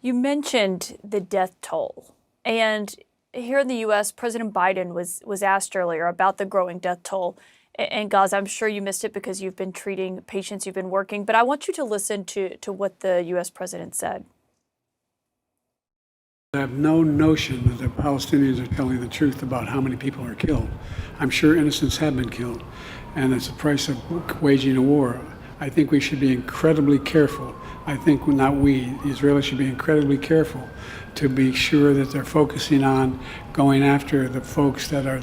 You mentioned the death toll, and here in the U.S., President Biden was asked earlier about the growing death toll in Gaza. I'm sure you missed it because you've been treating patients, you've been working, but I want you to listen to what the U.S. president said. I have no notion that the Palestinians are telling the truth about how many people are killed. I'm sure innocents have been killed, and it's the price of waging a war. I think we should be incredibly careful. I think not we, the Israelis should be incredibly careful to be sure that they're focusing on going after the folks that are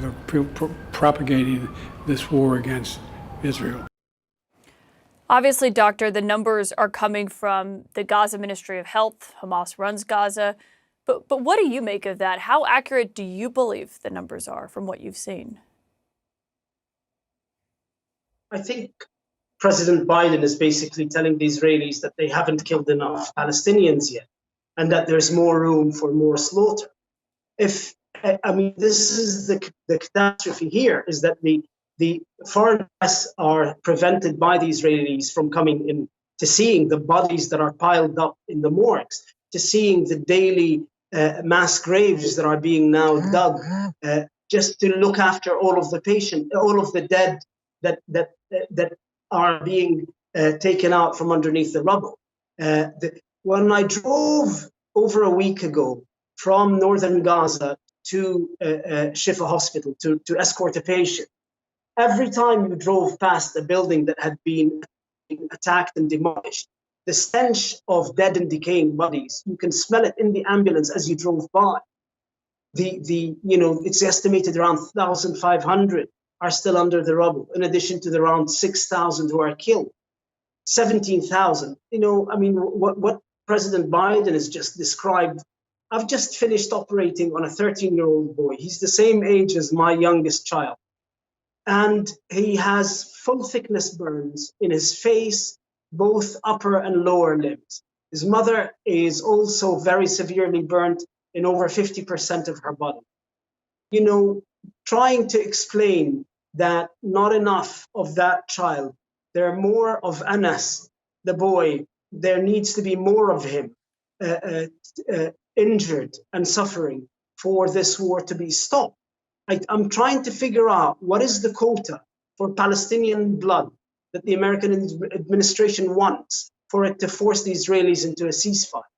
propagating this war against Israel. Obviously, Doctor, the numbers are coming from the Gaza Ministry of Health. Hamas runs Gaza. But what do you make of that? How accurate do you believe the numbers are from what you've seen? I think President Biden is basically telling the Israelis that they haven't killed enough Palestinians yet, and that there's more room for more slaughter. This is the catastrophe here, is that the foreign press are prevented by the Israelis from coming in to seeing the bodies that are piled up in the morgues, to seeing the daily mass graves that are being now dug, just to look after all of the patients, all of the dead that are being taken out from underneath the rubble. When I drove over a week ago from northern Gaza to Shifa Hospital to escort a patient, every time you drove past a building that had been attacked and demolished, the stench of dead and decaying bodies, you can smell it in the ambulance as you drove by. It's estimated around 1,500 are still under the rubble, in addition to the around 6,000 who are killed. 17,000. What President Biden has just described. I've just finished operating on a 13-year-old boy. He's the same age as my youngest child. And he has full thickness burns in his face, both upper and lower limbs. His mother is also very severely burnt in over 50% of her body. Trying to explain that not enough of that child, there are more of Anas, the boy, there needs to be more of him injured and suffering for this war to be stopped. I'm trying to figure out what is the quota for Palestinian blood that the American administration wants for it to force the Israelis into a ceasefire.